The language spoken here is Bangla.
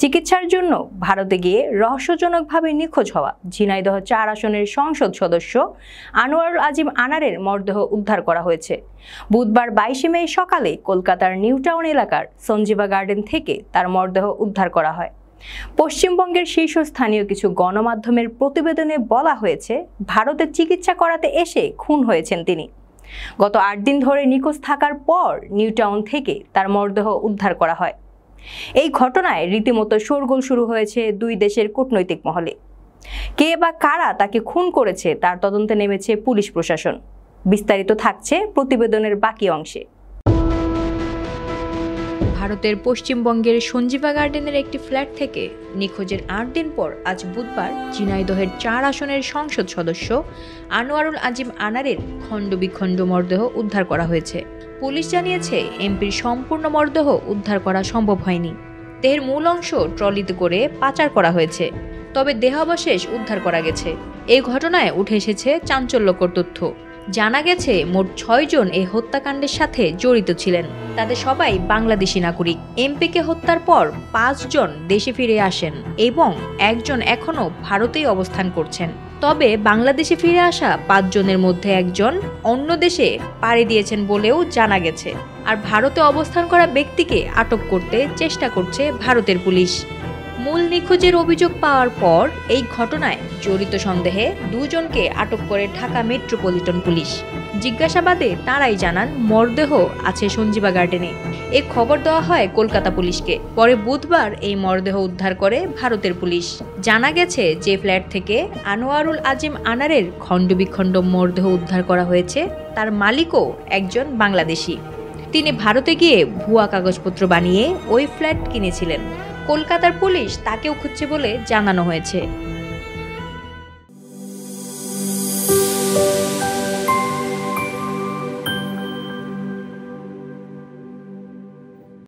চিকিৎসার জন্য ভারতে গিয়ে রহস্যজনকভাবে নিখোঁজ হওয়া ঝিনাইদহ ৪ আসনের সংসদ সদস্য আনোয়ারুল আজিম আনারের মরদেহ উদ্ধার করা হয়েছে। বুধবার ২২ মে সকালে কলকাতার নিউ টাউন এলাকার সঞ্জীবা গার্ডেন থেকে তার মরদেহ উদ্ধার করা হয়। পশ্চিমবঙ্গের শীর্ষস্থানীয় কিছু গণমাধ্যমের প্রতিবেদনে বলা হয়েছে, ভারতে চিকিৎসা করাতে এসে খুন হয়েছেন তিনি। গত ৮ দিন ধরে নিখোঁজ থাকার পর নিউ টাউন থেকে তার মরদেহ উদ্ধার করা হয়। এই ঘটনায় রীতিমতো শোরগোল শুরু হয়েছে দুই দেশের কূটনৈতিক মহলে। কে বা কারা তাকে খুন করেছে তার তদন্তে নেমেছে পুলিশ প্রশাসন। বিস্তারিত থাকছে প্রতিবেদনের বাকি অংশে। ভারতের পশ্চিমবঙ্গের সঞ্জীবা গার্ডেনের একটি ফ্ল্যাট থেকে নিখোঁজের ৮ দিন পর আজ বুধবার ঝিনাইদহের ৪ আসনের সংসদ সদস্য আনোয়ারুল আজিম আনারের খণ্ডবিখণ্ড মরদেহ উদ্ধার করা হয়েছে। পুলিশ জানিয়েছে, এমপির সম্পূর্ণ মরদেহ উদ্ধার করা সম্ভব হয়নি। দেহের মূল অংশ ট্রলিতে করে পাচার করা হয়েছে, তবে দেহাবশেষ উদ্ধার করা গেছে। এই ঘটনায় উঠে এসেছে চাঞ্চল্যকর তথ্য। জানা গেছে, মোট ৬ জন এই হত্যাকাণ্ডের সাথে জড়িত ছিলেন। তাদের সবাই বাংলাদেশি নাগরিক। এমপিকে হত্যার পর ৫ জন দেশে ফিরে আসেন এবং একজন এখনও ভারতেই অবস্থান করছেন। তবে বাংলাদেশে ফিরে আসা ৫ জনের মধ্যে একজন অন্য দেশে পাড়ি দিয়েছেন বলেও জানা গেছে। আর ভারতে অবস্থান করা ব্যক্তিকে আটক করতে চেষ্টা করছে ভারতের পুলিশ। মূল নিখোঁজের অভিযোগ পাওয়ার পর এই ঘটনায় জড়িত সন্দেহে ২ জনকে আটক করে ঢাকা মেট্রোপলিটন পুলিশ। জিজ্ঞাসাবাদে তারাই জানান মরদেহ আছে সঞ্জীবা গার্ডেনে। এ খবর দেওয়া হয় কলকাতা পুলিশকে। পরে বুধবার এই মরদেহ উদ্ধার করে ভারতের পুলিশ। জানা গেছে, যে ফ্ল্যাট থেকে আনোয়ারুল আজিম আনারের খণ্ডবিখণ্ড মরদেহ উদ্ধার করা হয়েছে তার মালিকও একজন বাংলাদেশি। তিনি ভারতে গিয়ে ভুয়া কাগজপত্র বানিয়ে ওই ফ্ল্যাট কিনেছিলেন। কলকাতার পুলিশ তাকেও খুঁজছে বলে জানানো হয়েছে।